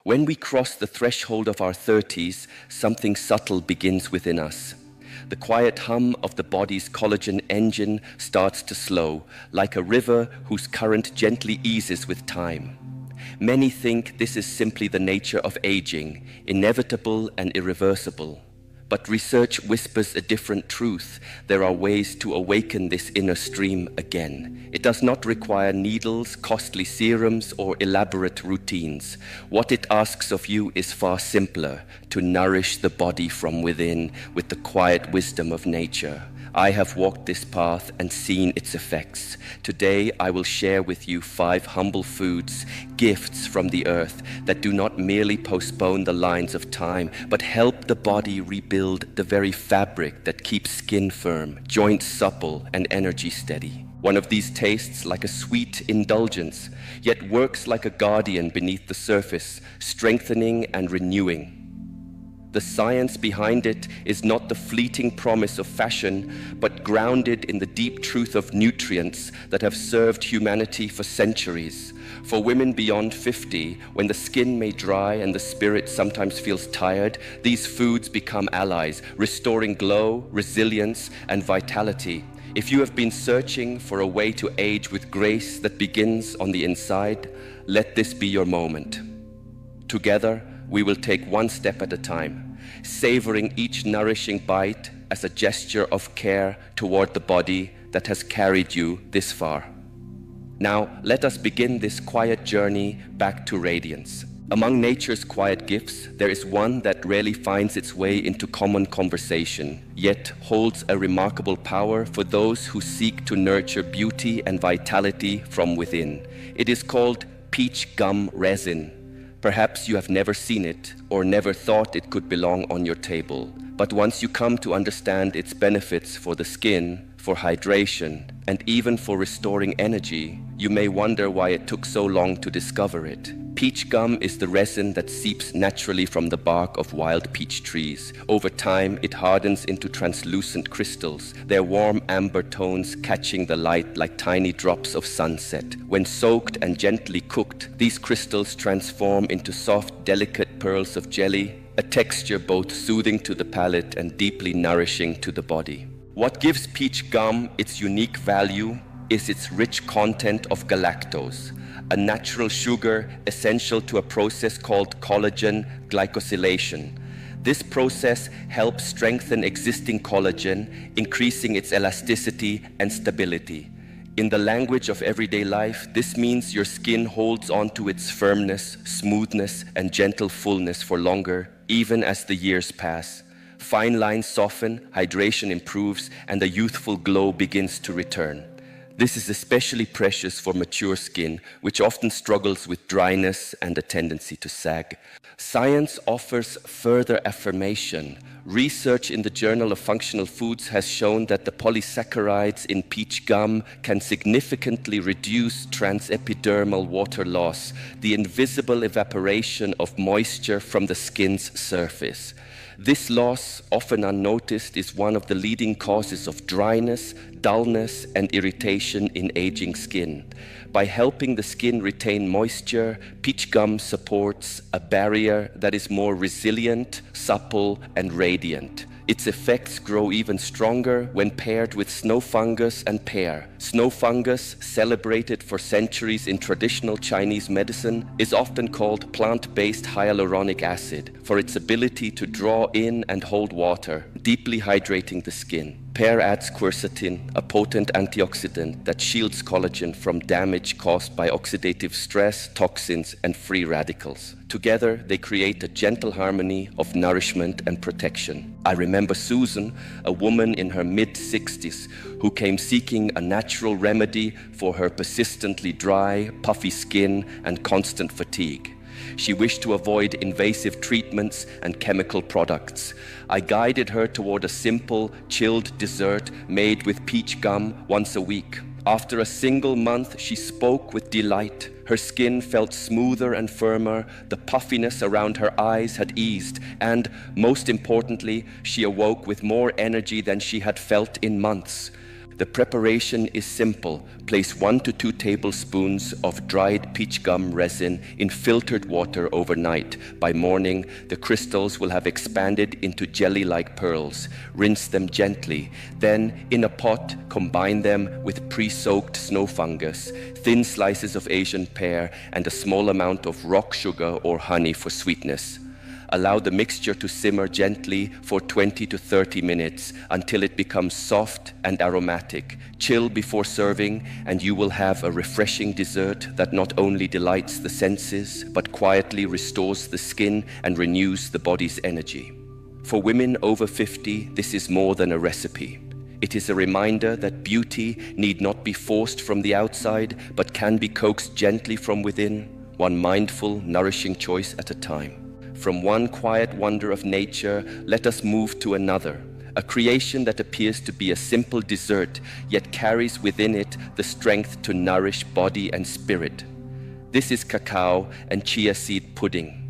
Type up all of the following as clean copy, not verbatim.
When we cross the threshold of our 30s, something subtle begins within us. The quiet hum of the body's collagen engine starts to slow, like a river whose current gently eases with time. Many think this is simply the nature of aging, inevitable and irreversible. But research whispers a different truth. There are ways to awaken this inner stream again. It does not require needles, costly serums, or elaborate routines. What it asks of you is far simpler: to nourish the body from within with the quiet wisdom of nature. I have walked this path and seen its effects. Today I will share with you 5 humble foods, gifts from the earth that do not merely postpone the lines of time, but help the body rebuild the very fabric that keeps skin firm, joints supple, and energy steady. One of these tastes like a sweet indulgence, yet works like a guardian beneath the surface, strengthening and renewing. The science behind it is not the fleeting promise of fashion, but grounded in the deep truth of nutrients that have served humanity for centuries. For women beyond 50, when the skin may dry and the spirit sometimes feels tired, these foods become allies, restoring glow, resilience, and vitality. If you have been searching for a way to age with grace that begins on the inside, let this be your moment. Together, we will take one step at a time, savoring each nourishing bite as a gesture of care toward the body that has carried you this far. Now, let us begin this quiet journey back to radiance. Among nature's quiet gifts, there is one that rarely finds its way into common conversation, yet holds a remarkable power for those who seek to nurture beauty and vitality from within. It is called peach gum resin. Perhaps you have never seen it or never thought it could belong on your table. But once you come to understand its benefits for the skin, for hydration, and even for restoring energy, you may wonder why it took so long to discover it. Peach gum is the resin that seeps naturally from the bark of wild peach trees. Over time, it hardens into translucent crystals, their warm amber tones catching the light like tiny drops of sunset. When soaked and gently cooked, these crystals transform into soft, delicate pearls of jelly, a texture both soothing to the palate and deeply nourishing to the body. What gives peach gum its unique value is its rich content of galactose, a natural sugar essential to a process called collagen glycosylation. This process helps strengthen existing collagen, increasing its elasticity and stability. In the language of everyday life, this means your skin holds on to its firmness, smoothness, and gentle fullness for longer, even as the years pass. Fine lines soften, hydration improves, and the youthful glow begins to return. This is especially precious for mature skin, which often struggles with dryness and a tendency to sag. Science offers further affirmation. Research in the Journal of Functional Foods has shown that the polysaccharides in peach gum can significantly reduce transepidermal water loss, the invisible evaporation of moisture from the skin's surface. This loss, often unnoticed, is one of the leading causes of dryness, dullness, and irritation in aging skin. By helping the skin retain moisture, peach gum supports a barrier that is more resilient, supple, and radiant. Its effects grow even stronger when paired with snow fungus and pear. Snow fungus, celebrated for centuries in traditional Chinese medicine, is often called plant-based hyaluronic acid for its ability to draw in and hold water, deeply hydrating the skin. Pear adds quercetin, a potent antioxidant that shields collagen from damage caused by oxidative stress, toxins, and free radicals. Together, they create a gentle harmony of nourishment and protection. I remember Susan, a woman in her mid-60s, who came seeking a natural remedy for her persistently dry, puffy skin and constant fatigue. She wished to avoid invasive treatments and chemical products. I guided her toward a simple, chilled dessert made with peach gum once a week. After a single month, she spoke with delight. Her skin felt smoother and firmer, the puffiness around her eyes had eased, and, most importantly, she awoke with more energy than she had felt in months. The preparation is simple. Place 1 to 2 tablespoons of dried peach gum resin in filtered water overnight. By morning, the crystals will have expanded into jelly-like pearls. Rinse them gently. Then, in a pot, combine them with pre-soaked snow fungus, thin slices of Asian pear, and a small amount of rock sugar or honey for sweetness. Allow the mixture to simmer gently for 20 to 30 minutes until it becomes soft and aromatic. Chill before serving, and you will have a refreshing dessert that not only delights the senses, but quietly restores the skin and renews the body's energy. For women over 50, this is more than a recipe. It is a reminder that beauty need not be forced from the outside, but can be coaxed gently from within, one mindful, nourishing choice at a time. From one quiet wonder of nature, let us move to another, a creation that appears to be a simple dessert, yet carries within it the strength to nourish body and spirit. This is cacao and chia seed pudding.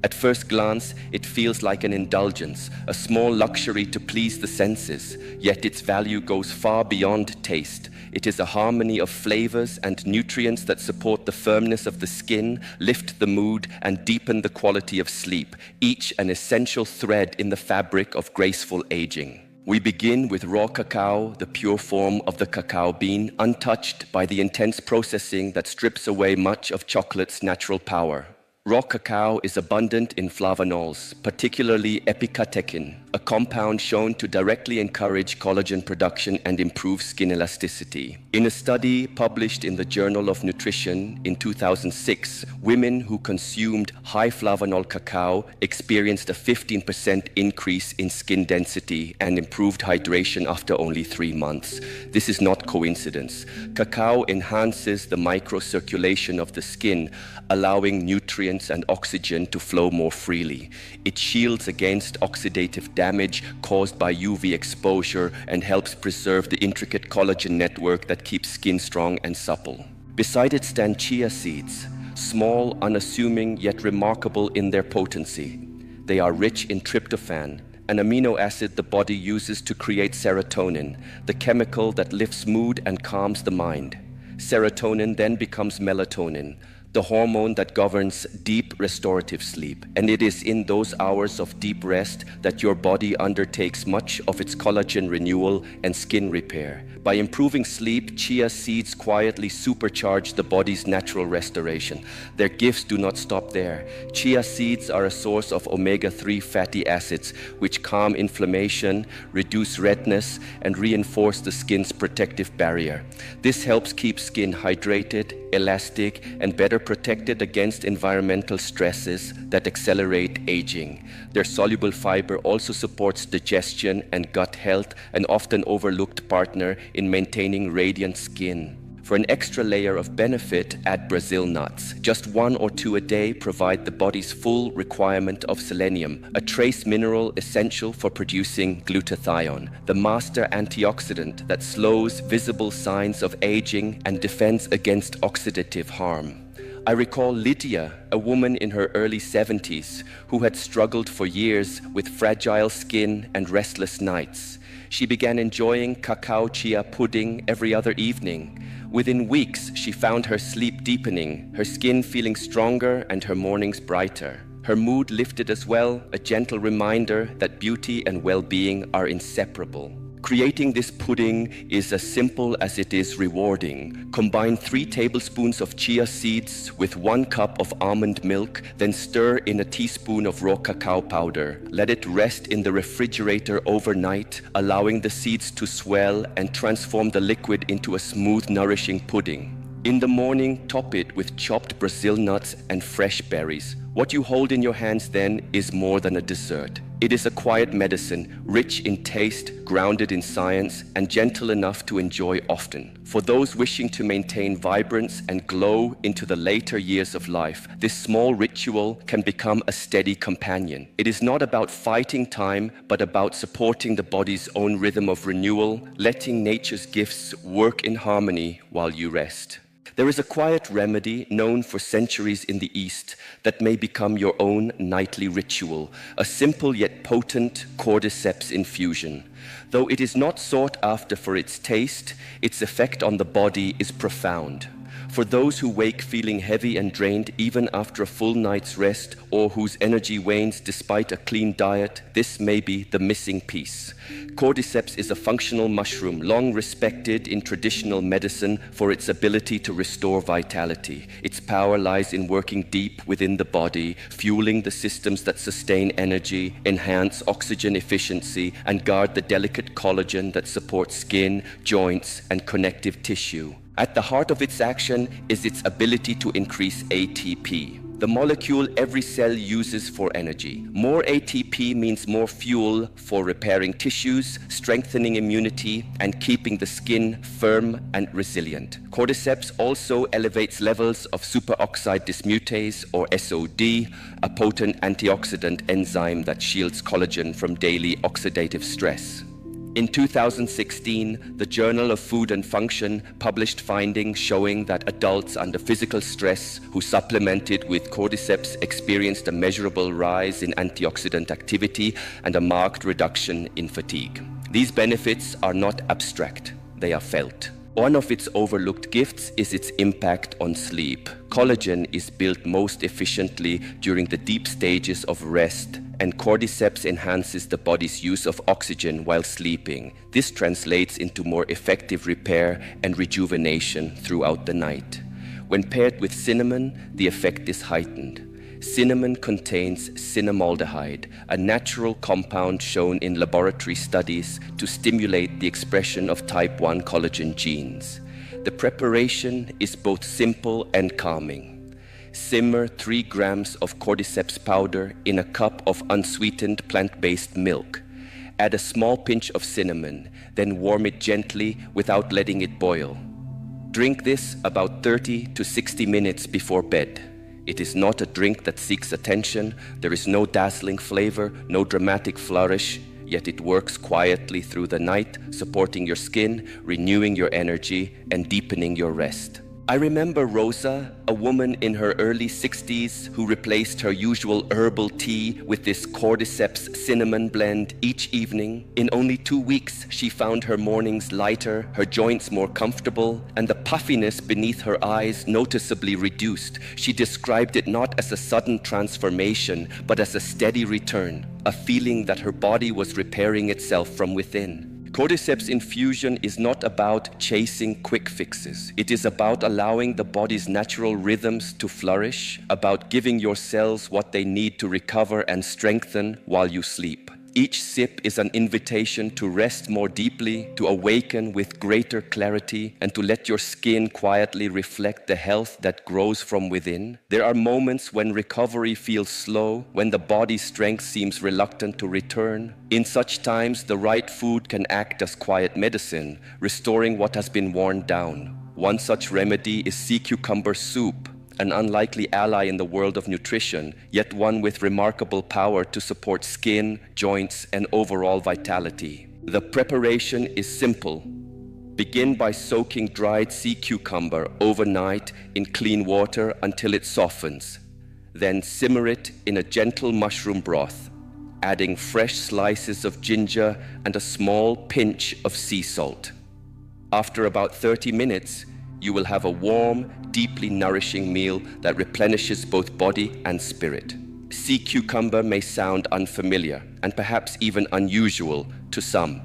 At first glance, it feels like an indulgence, a small luxury to please the senses, yet its value goes far beyond taste. It is a harmony of flavors and nutrients that support the firmness of the skin, lift the mood, and deepen the quality of sleep, each an essential thread in the fabric of graceful aging. We begin with raw cacao, the pure form of the cacao bean, untouched by the intense processing that strips away much of chocolate's natural power. Raw cacao is abundant in flavonols, particularly epicatechin, a compound shown to directly encourage collagen production and improve skin elasticity. In a study published in the Journal of Nutrition in 2006, women who consumed high flavonol cacao experienced a 15% increase in skin density and improved hydration after only 3 months. This is not coincidence. Cacao enhances the microcirculation of the skin, allowing nutrients and oxygen to flow more freely. It shields against oxidative damage caused by UV exposure and helps preserve the intricate collagen network that keeps skin strong and supple. Beside it stand chia seeds, small, unassuming, yet remarkable in their potency. They are rich in tryptophan, an amino acid the body uses to create serotonin, the chemical that lifts mood and calms the mind. Serotonin then becomes melatonin, the hormone that governs deep restorative sleep. And it is in those hours of deep rest that your body undertakes much of its collagen renewal and skin repair. By improving sleep, chia seeds quietly supercharge the body's natural restoration. Their gifts do not stop there. Chia seeds are a source of omega-3 fatty acids, which calm inflammation, reduce redness, and reinforce the skin's protective barrier. This helps keep skin hydrated, elastic, and better protected against environmental stresses that accelerate aging. Their soluble fiber also supports digestion and gut health, an often overlooked partner in maintaining radiant skin. For an extra layer of benefit, add Brazil nuts. Just 1 or 2 a day provide the body's full requirement of selenium, a trace mineral essential for producing glutathione, the master antioxidant that slows visible signs of aging and defends against oxidative harm. I recall Lydia, a woman in her early 70s who had struggled for years with fragile skin and restless nights. She began enjoying cacao chia pudding every other evening. Within weeks, she found her sleep deepening, her skin feeling stronger, and her mornings brighter. Her mood lifted as well, a gentle reminder that beauty and well-being are inseparable. Creating this pudding is as simple as it is rewarding. Combine 3 tablespoons of chia seeds with 1 cup of almond milk, then stir in a teaspoon of raw cacao powder. Let it rest in the refrigerator overnight, allowing the seeds to swell and transform the liquid into a smooth, nourishing pudding. In the morning, top it with chopped Brazil nuts and fresh berries. What you hold in your hands then is more than a dessert. It is a quiet medicine, rich in taste, grounded in science, and gentle enough to enjoy often. For those wishing to maintain vibrance and glow into the later years of life, this small ritual can become a steady companion. It is not about fighting time, but about supporting the body's own rhythm of renewal, letting nature's gifts work in harmony while you rest. There is a quiet remedy known for centuries in the East that may become your own nightly ritual, a simple yet potent cordyceps infusion. Though it is not sought after for its taste, its effect on the body is profound. For those who wake feeling heavy and drained even after a full night's rest, or whose energy wanes despite a clean diet, this may be the missing piece. Cordyceps is a functional mushroom, long respected in traditional medicine for its ability to restore vitality. Its power lies in working deep within the body, fueling the systems that sustain energy, enhance oxygen efficiency, and guard the delicate collagen that supports skin, joints, and connective tissue. At the heart of its action is its ability to increase ATP, the molecule every cell uses for energy. More ATP means more fuel for repairing tissues, strengthening immunity, and keeping the skin firm and resilient. Cordyceps also elevates levels of superoxide dismutase, or SOD, a potent antioxidant enzyme that shields collagen from daily oxidative stress. In 2016, the Journal of Food and Function published findings showing that adults under physical stress who supplemented with cordyceps experienced a measurable rise in antioxidant activity and a marked reduction in fatigue. These benefits are not abstract, they are felt. One of its overlooked gifts is its impact on sleep. Collagen is built most efficiently during the deep stages of rest, and cordyceps enhances the body's use of oxygen while sleeping. This translates into more effective repair and rejuvenation throughout the night. When paired with cinnamon, the effect is heightened. Cinnamon contains cinnamaldehyde, a natural compound shown in laboratory studies to stimulate the expression of type 1 collagen genes. The preparation is both simple and calming. Simmer 3 grams of cordyceps powder in a cup of unsweetened plant-based milk. Add a small pinch of cinnamon, then warm it gently without letting it boil. Drink this about 30 to 60 minutes before bed. It is not a drink that seeks attention. There is no dazzling flavor, no dramatic flourish, yet it works quietly through the night, supporting your skin, renewing your energy, and deepening your rest. I remember Rosa, a woman in her early 60s who replaced her usual herbal tea with this cordyceps cinnamon blend each evening. In only 2 weeks, she found her mornings lighter, her joints more comfortable, and the puffiness beneath her eyes noticeably reduced. She described it not as a sudden transformation, but as a steady return, a feeling that her body was repairing itself from within. Cordyceps infusion is not about chasing quick fixes. It is about allowing the body's natural rhythms to flourish, about giving your cells what they need to recover and strengthen while you sleep. Each sip is an invitation to rest more deeply, to awaken with greater clarity, and to let your skin quietly reflect the health that grows from within. There are moments when recovery feels slow, when the body's strength seems reluctant to return. In such times, the right food can act as quiet medicine, restoring what has been worn down. One such remedy is sea cucumber soup, an unlikely ally in the world of nutrition, yet one with remarkable power to support skin, joints, and overall vitality. The preparation is simple. Begin by soaking dried sea cucumber overnight in clean water until it softens. Then simmer it in a gentle mushroom broth, adding fresh slices of ginger and a small pinch of sea salt. After about 30 minutes, you will have a warm, deeply nourishing meal that replenishes both body and spirit. Sea cucumber may sound unfamiliar and perhaps even unusual to some.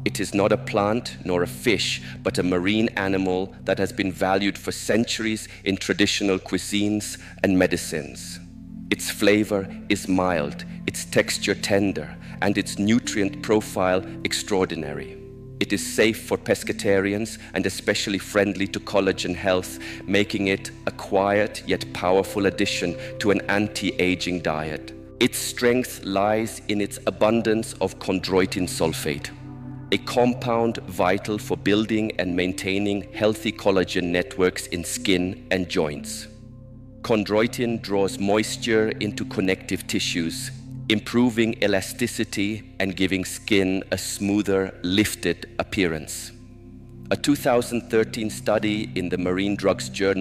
It is not a plant nor a fish, but a marine animal that has been valued for centuries in traditional cuisines and medicines. Its flavor is mild, its texture tender, and its nutrient profile extraordinary. It is safe for pescatarians and especially friendly to collagen health, making it a quiet yet powerful addition to an anti-aging diet. Its strength lies in its abundance of chondroitin sulfate, a compound vital for building and maintaining healthy collagen networks in skin and joints. Chondroitin draws moisture into connective tissues, improving elasticity and giving skin a smoother, lifted appearance. A 2013 study in the Marine Drugs Journal